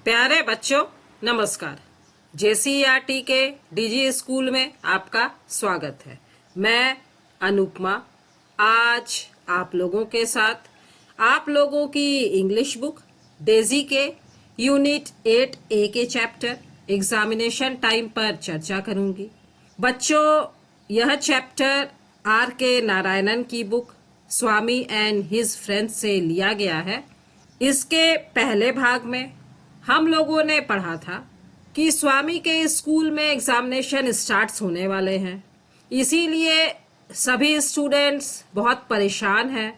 प्यारे बच्चों नमस्कार। जेसीईआरटी के डीजी स्कूल में आपका स्वागत है। मैं अनुपमा आज आप लोगों के साथ आप लोगों की इंग्लिश बुक डेजी के यूनिट 8A के चैप्टर एग्जामिनेशन टाइम पर चर्चा करूंगी। बच्चों, यह चैप्टर आर के नारायणन की book Swami and his friends से लिया गया है। इसके पहले भाग में हम लोगों ने पढ़ा था कि स्वामी के स्कूल में एग्जामिनेशन स्टार्ट्स होने वाले हैं, इसीलिए सभी स्टूडेंट्स बहुत परेशान हैं,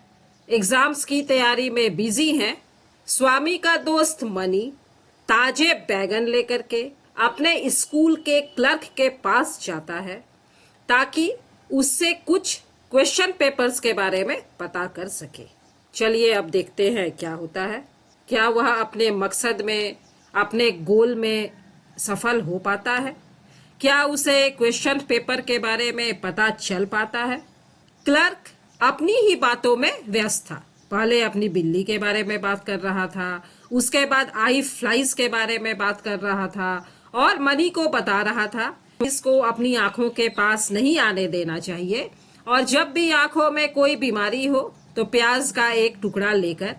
एग्जाम्स की तैयारी में बिजी हैं। स्वामी का दोस्त मनी ताजे बैगन लेकर के अपने स्कूल के क्लर्क के पास जाता है ताकि उससे कुछ क्वेश्चन पेपर्स के बारे में पता कर सके। चलिए अब देखते हैं क्या होता है। क्या वह अपने मकसद में, अपने गोल में सफल हो पाता है? क्या उसे क्वेश्चन पेपर के बारे में पता चल पाता है? क्लर्क अपनी ही बातों में व्यस्त था। पहले अपनी बिल्ली के बारे में बात कर रहा था, उसके बाद आई फ्लाइज के बारे में बात कर रहा था और मनी को बता रहा था इसको अपनी आंखों के पास नहीं आने देना चाहिए और जब भी आंखों में कोई बीमारी हो तो प्याज का एक टुकड़ा लेकर,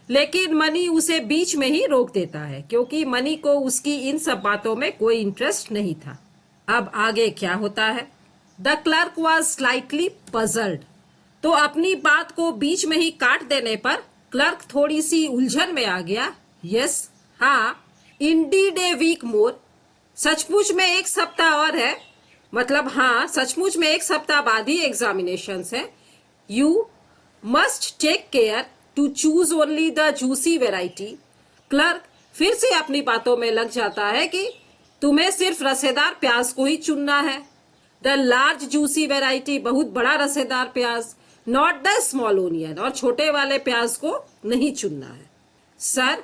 लेकिन मनी उसे बीच में ही रोक देता है क्योंकि मनी को उसकी इन सब बातों में कोई इंटरेस्ट नहीं था। अब आगे क्या होता है? The clerk was slightly puzzled. तो अपनी बात को बीच में ही काट देने पर क्लर्क थोड़ी सी उलझन में आ गया। यस, हाँ, इंडीड ए वीक मोर। सचमुच में एक सप्ताह और है, मतलब हाँ, सचमुच में एक सप्ताह बाद ही एग्जामिनेशंस है। You must take care to choose only the juicy variety. Clerk फिर से अपनी बातों में लग जाता है कि तुम्हें सिर्फ रसेदार प्याज को ही चुनना है। द लार्ज जूसी वेराइटी, बहुत बड़ा रसेदार प्याज, नॉट द स्मॉल ओनियन, और छोटे वाले प्याज को नहीं चुनना है। Sir,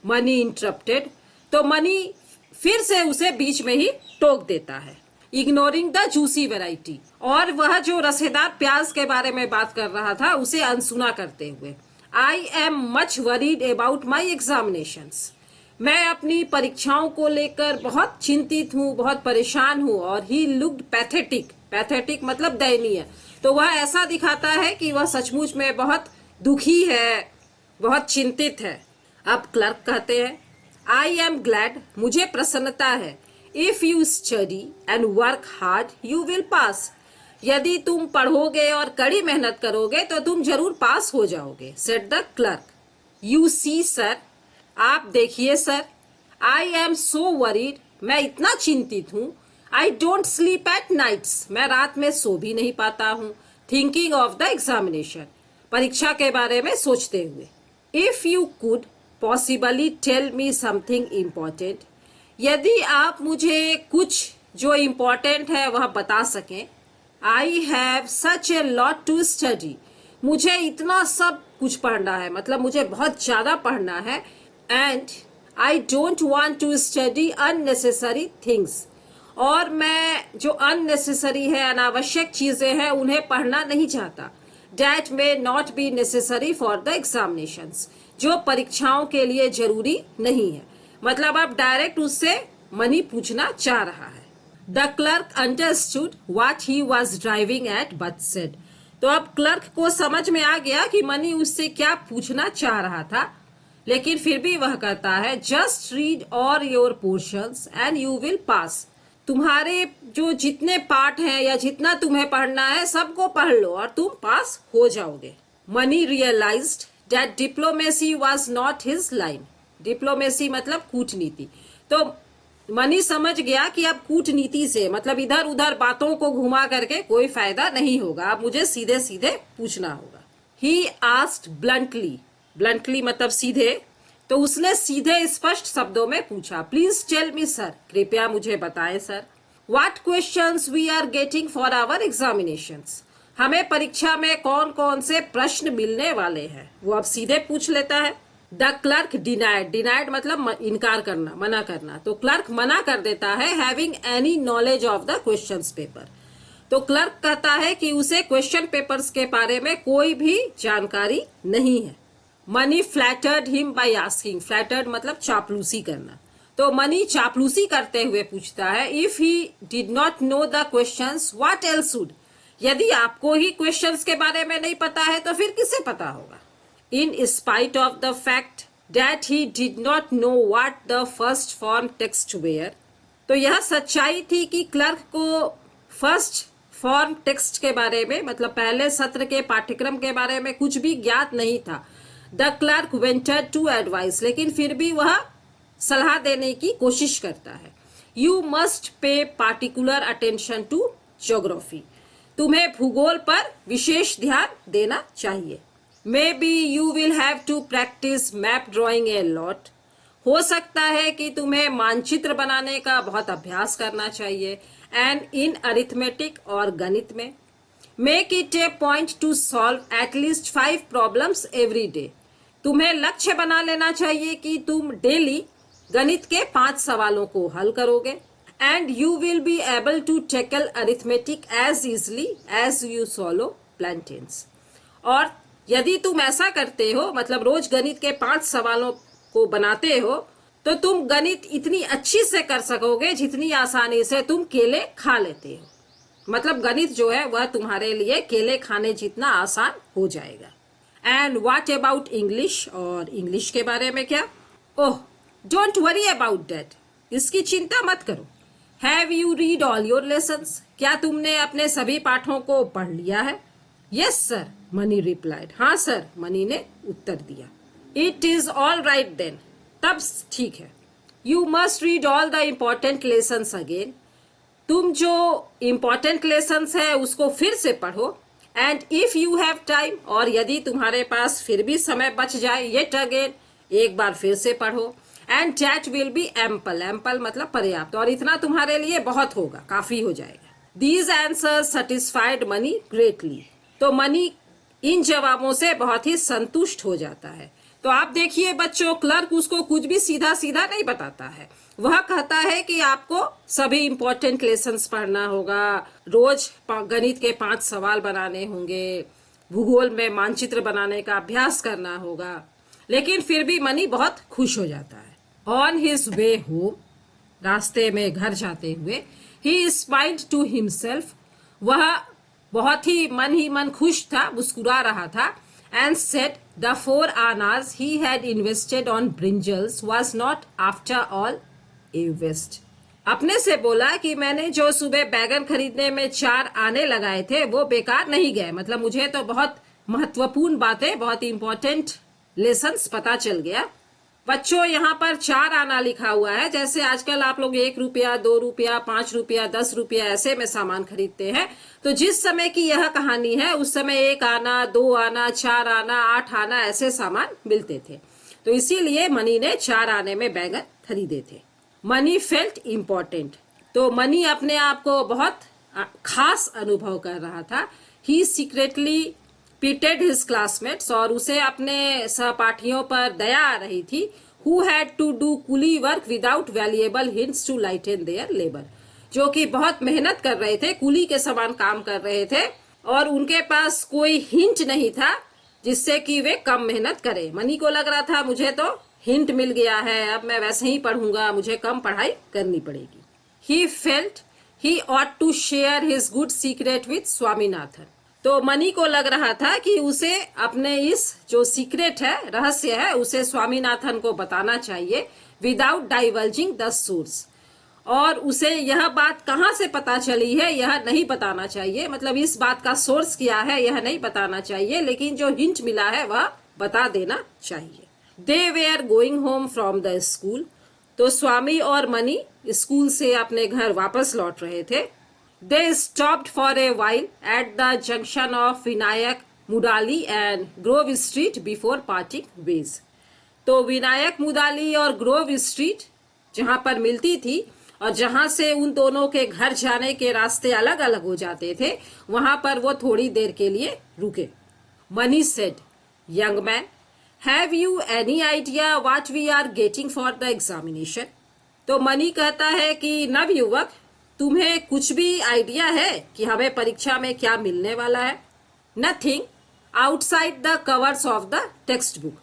money interrupted. तो मनी फिर से उसे बीच में ही टोक देता है, इग्नोरिंग द जूसी वेराइटी, और वह जो रसेदार प्याज के बारे में बात कर रहा था उसे अनसुना करते हुए। I am much worried about my examinations. मैं अपनी परीक्षाओं को लेकर बहुत चिंतित हूँ, बहुत परेशान हूँ। और ही लुक्ड पैथेटिक। पैथेटिक मतलब दयनीय। तो वह ऐसा दिखाता है कि वह सचमुच में बहुत दुखी है, बहुत चिंतित है। अब क्लर्क कहते हैं, आई एम ग्लैड, मुझे प्रसन्नता है। If you study and work hard you will pass. यदि तुम पढ़ोगे और कड़ी मेहनत करोगे तो तुम जरूर पास हो जाओगे, said the clerk. You see sir, आप देखिए sir, I am so worried, मैं इतना चिंतित हूँ। I don't sleep at nights, मैं रात में सो भी नहीं पाता हूँ। थिंकिंग ऑफ द एग्जामिनेशन, परीक्षा के बारे में सोचते हुए। If you could possibly tell me something important, यदि आप मुझे कुछ जो इम्पोर्टेंट है वह बता सकें। I have such a lot to study, मुझे इतना सब कुछ पढ़ना है, मतलब मुझे बहुत ज्यादा पढ़ना है। And I don't want to study unnecessary things, और मैं जो अननेसेसरी है, अनावश्यक चीजें हैं, उन्हें पढ़ना नहीं चाहता। That may not be necessary for the examinations, जो परीक्षाओं के लिए जरूरी नहीं है। मतलब अब डायरेक्ट उससे मनी पूछना चाह रहा है। The clerk understood what he was driving eight but said. तो अब क्लर्क को समझ में आ गया कि मनी उससे क्या पूछना चाह रहा था, लेकिन फिर भी वह कहता है, just read all your portions and you will pass. तुम्हारे जो जितने पार्ट हैं या जितना तुम्हें पढ़ना है सबको पढ़ लो और तुम पास हो जाओगे। Mani realised that diplomacy was not his line. Diplomacy मतलब कूटनीति। तो मनी समझ गया कि अब कूटनीति से, मतलब इधर उधर बातों को घुमा करके कोई फायदा नहीं होगा, अब मुझे सीधे सीधे पूछना होगा। ही आस्क्ड ब्लंटली, ब्लंटली मतलब सीधे, तो उसने सीधे स्पष्ट शब्दों में पूछा, प्लीज टेल मी सर, कृपया मुझे बताएं sir, what questions we are getting for our examinations, हमें परीक्षा में कौन कौन से प्रश्न मिलने वाले हैं। वो अब सीधे पूछ लेता है। द क्लर्क डिनाइड, डिनाइड मतलब इनकार करना, मना करना। तो क्लर्क मना कर देता है, having any knowledge of the questions paper. तो क्लर्क कहता है कि उसे क्वेश्चन पेपर्स के बारे में कोई भी जानकारी नहीं है। Money flattered him by asking, flattered मतलब चापलूसी करना। तो मनी चापलूसी करते हुए पूछता है, if he did not know the questions what else would, यदि आपको ही क्वेश्चंस के बारे में नहीं पता है तो फिर किसे पता होगा। In spite of the fact that he did not know what the first form text were, तो यह सच्चाई थी कि क्लर्क को फर्स्ट फॉर्म टेक्स्ट के बारे में, मतलब पहले सत्र के पाठ्यक्रम के बारे में कुछ भी ज्ञात नहीं था। The clerk wanted to advice, लेकिन फिर भी वह सलाह देने की कोशिश करता है। You must pay particular attention to geography, तुम्हें भूगोल पर विशेष ध्यान देना चाहिए। Maybe you will have to practise map drawing a lot, हो सकता है कि तुम्हें मानचित्र बनाने का बहुत अभ्यास करना चाहिए। एंड इन अरिथमेटिक, और गणित में। Make it A point two solve at least 5 problems every day, तुम्हें लक्ष्य बना लेना चाहिए कि तुम डेली गणित के 5 सवालों को हल करोगे। And you will be able to tackle arithmetic as easily as you solve plantains, और यदि तुम ऐसा करते हो, मतलब रोज गणित के 5 सवालों को बनाते हो, तो तुम गणित इतनी अच्छी से कर सकोगे जितनी आसानी से तुम केले खा लेते हो। मतलब गणित जो है वह तुम्हारे लिए केले खाने जितना आसान हो जाएगा। एंड व्हाट अबाउट इंग्लिश, और इंग्लिश के बारे में क्या? Oh, don't worry about that, इसकी चिंता मत करो। Have you read all your lessons, क्या तुमने अपने सभी पाठों को पढ़ लिया है? यस सर, मनी रिप्लाइड, हाँ सर, मनी ने उत्तर दिया। It is all right then, तब ठीक है। You must read all the important lessons again, तुम जो इम्पोर्टेंट लेसन्स है उसको फिर से पढ़ो। And if you have time, और यदि तुम्हारे पास फिर भी समय बच जाए, येट अगेन, एक बार फिर से पढ़ो। And that will be ample, ample मतलब पर्याप्त, और इतना तुम्हारे लिए बहुत होगा, काफी हो जाएगा। These answers satisfied money greatly, तो मनी इन जवाबों से बहुत ही संतुष्ट हो जाता है। तो आप देखिए बच्चों, क्लर्क उसको कुछ भी सीधा सीधा नहीं बताता है। वह कहता है कि आपको सभी इंपॉर्टेंट लेसन्स पढ़ना होगा, रोज गणित के 5 सवाल बनाने होंगे, भूगोल में मानचित्र बनाने का अभ्यास करना होगा, लेकिन फिर भी मनी बहुत खुश हो जाता है। ऑन हिज वे होम, रास्ते में घर जाते हुए, ही स्माइल्ड टू हिमसेल्फ, वह बहुत ही मन खुश था, मुस्कुरा रहा था। एंड सेड द 4 आनाज he had invested on brinjals was not after all a waste, अपने से बोला कि मैंने जो सुबह बैगन खरीदने में 4 आने लगाए थे वो बेकार नहीं गए, मतलब मुझे तो बहुत महत्वपूर्ण बातें, बहुत इंपॉर्टेंट लेसन्स पता चल गया। बच्चों, यहाँ पर 4 आना लिखा हुआ है, जैसे आजकल आप लोग 1 रुपया, 2 रुपया, 5 रुपया, 10 रुपया ऐसे में सामान खरीदते हैं। तो जिस समय की यह कहानी है उस समय 1 आना, 2 आना, 4 आना, 8 आना ऐसे सामान मिलते थे। तो इसीलिए मनी ने 4 आने में बैगन खरीदे थे। मनी फेल्ट इम्पोर्टेंट, तो मनी अपने आप को बहुत खास अनुभव कर रहा था। ही सीक्रेटली pitied his classmates, और उसे अपने सहपाठियों पर दया आ रही थी। who had to do coolie work without valuable hints to lighten their labor, जो कि बहुत मेहनत कर रहे थे, कूली के समान काम कर रहे थे, और उनके पास कोई हिंट नहीं था जिससे कि वे कम मेहनत करें। मनी को लग रहा था मुझे तो हिंट मिल गया है, अब मैं वैसे ही पढ़ूंगा, मुझे कम पढ़ाई करनी पड़ेगी। he felt he ought to share his good secret with Swaminathan, तो मनी को लग रहा था कि उसे अपने इस जो सीक्रेट है, रहस्य है, उसे स्वामीनाथन को बताना चाहिए विदाउट डाइवर्जिंग द सोर्स, और उसे यह बात कहाँ से पता चली है यह नहीं बताना चाहिए, मतलब इस बात का सोर्स क्या है यह नहीं बताना चाहिए, लेकिन जो हिंट मिला है वह बता देना चाहिए। They were going home from the school, तो स्वामी और मनी स्कूल से अपने घर वापस लौट रहे थे। They stopped for a while at the junction of Vinayaka Mudali and Grove street before parting ways, तो विनायक मुडाली और ग्रोव स्ट्रीट जहां पर मिलती थी और जहां से उन दोनों के घर जाने के रास्ते अलग अलग हो जाते थे, वहां पर वो थोड़ी देर के लिए रुके। Mani said, young man, have you any idea what we are getting for the examination, तो मनी कहता है कि नवयुवक, तुम्हें कुछ भी आइडिया है कि हमें परीक्षा में क्या मिलने वाला है? Nothing outside the covers of the text book,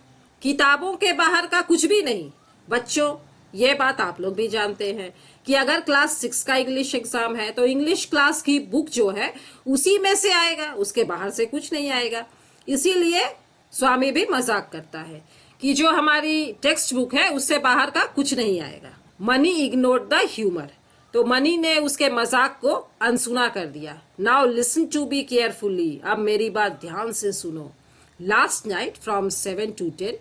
किताबों के बाहर का कुछ भी नहीं। बच्चों, ये बात आप लोग भी जानते हैं कि अगर क्लास 6 का इंग्लिश एग्जाम है तो इंग्लिश क्लास की बुक जो है उसी में से आएगा, उसके बाहर से कुछ नहीं आएगा। इसीलिए स्वामी भी मजाक करता है कि जो हमारी टेक्स्ट बुक है उससे बाहर का कुछ नहीं आएगा। मनी इग्नोर्ड द ह्यूमर, तो मनी ने उसके मजाक को अनसुना कर दिया। Now listen to me carefully, अब मेरी बात ध्यान से सुनो। लास्ट नाइट फ्रॉम 7 to 10,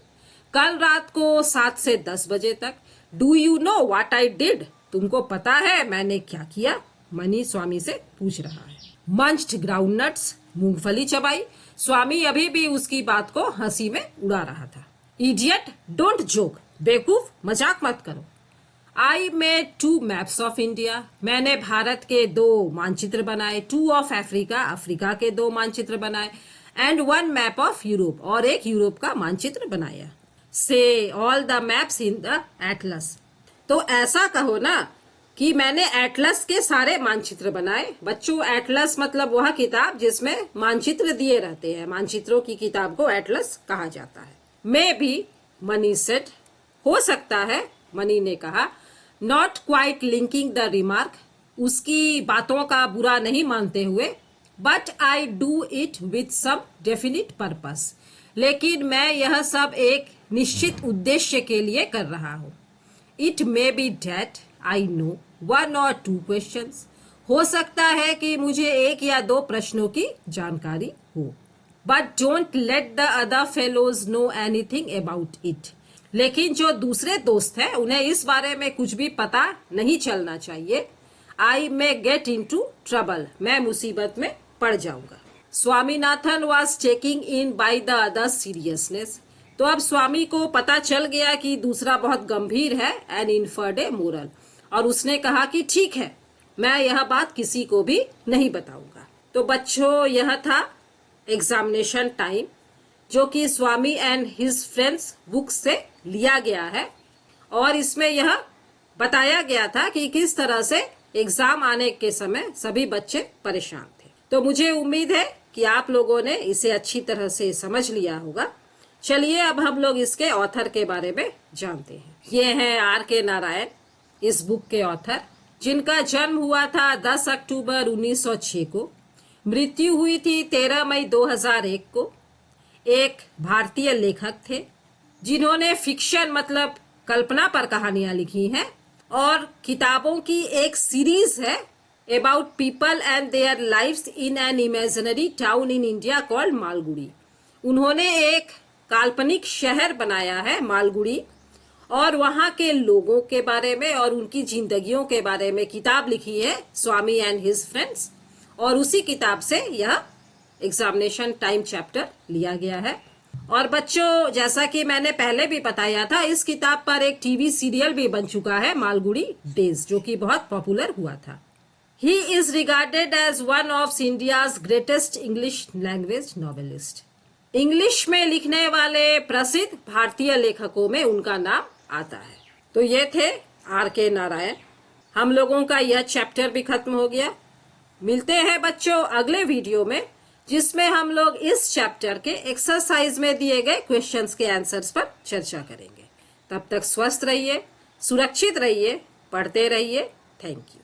कल रात को 7 से 10 बजे तक। Do you know what I did, तुमको पता है मैंने क्या किया? मनी स्वामी से पूछ रहा है। मंच्ड ग्राउंडनट्स, मूंगफली चबाई। स्वामी अभी भी उसकी बात को हंसी में उड़ा रहा था। इडियट, डोंट जोक, बेवकूफ मजाक मत करो। I made 2 maps of India, मैंने भारत के 2 मानचित्र बनाए। 2 ऑफ अफ्रीका, अफ्रीका के 2 मानचित्र बनाए। एंड 1 मैप ऑफ यूरोप, और एक यूरोप का मानचित्र बनाया। से all the maps in the Atlas, तो ऐसा कहो ना कि मैंने एटलस के सारे मानचित्र बनाए। बच्चों, एटलस मतलब वह किताब जिसमें मानचित्र दिए रहते हैं। मानचित्रों की किताब को एटलस कहा जाता है। मैं भी, मनी सेड, हो सकता है, मनी ने कहा। Not quite liking the remark, उसकी बातों का बुरा नहीं मानते हुए। But I do it with some definite purpose, लेकिन मैं यह सब एक निश्चित उद्देश्य के लिए कर रहा हूँ। It may be that I know 1 or 2 questions, हो सकता है कि मुझे 1 या 2 प्रश्नों की जानकारी हो। But don't let the other fellows know anything about it, लेकिन जो दूसरे दोस्त हैं उन्हें इस बारे में कुछ भी पता नहीं चलना चाहिए। I may get into trouble, मैं मुसीबत में पड़ जाऊंगा। Swaminathan was taking in by the other seriousness, तो अब स्वामी को पता चल गया कि दूसरा बहुत गंभीर है। एंड इनफर्ड ए मोरल, और उसने कहा कि ठीक है, मैं यह बात किसी को भी नहीं बताऊंगा। तो बच्चों, यह था एग्जामिनेशन टाइम, जो कि स्वामी एंड हिज फ्रेंड्स बुक से लिया गया है। और इसमें यह बताया गया था कि किस तरह से एग्जाम आने के समय सभी बच्चे परेशान थे। तो मुझे उम्मीद है कि आप लोगों ने इसे अच्छी तरह से समझ लिया होगा। चलिए अब हम लोग इसके ऑथर के बारे में जानते हैं। ये हैं R.K. नारायण, इस बुक के ऑथर, जिनका जन्म हुआ था 10 अक्टूबर 1906 को, मृत्यु हुई थी 13 मई 2001 को। एक भारतीय लेखक थे जिन्होंने फिक्शन मतलब कल्पना पर कहानियां लिखी हैं, और किताबों की एक सीरीज है about people and their lives in an imaginary town in India called Malgudi. उन्होंने एक काल्पनिक शहर बनाया है मालगुड़ी, और वहां के लोगों के बारे में और उनकी जिंदगियों के बारे में किताब लिखी है, स्वामी एंड हिज फ्रेंड्स। और उसी किताब से यह एग्जामिनेशन टाइम चैप्टर लिया गया है। और बच्चों, जैसा कि मैंने पहले भी बताया था, इस किताब पर एक टीवी सीरियल भी बन चुका है, मालगुड़ी डेज, जो कि बहुत पॉपुलर हुआ था। He is regarded as one of India's greatest English language novelist. English में लिखने वाले प्रसिद्ध भारतीय लेखकों में उनका नाम आता है। तो ये थे R.K. नारायण। हम लोगों का यह चैप्टर भी खत्म हो गया। मिलते हैं बच्चों अगले वीडियो में, जिसमें हम लोग इस चैप्टर के एक्सरसाइज में दिए गए क्वेश्चंस के आंसर्स पर चर्चा करेंगे। तब तक स्वस्थ रहिए, सुरक्षित रहिए, पढ़ते रहिए। Thank you.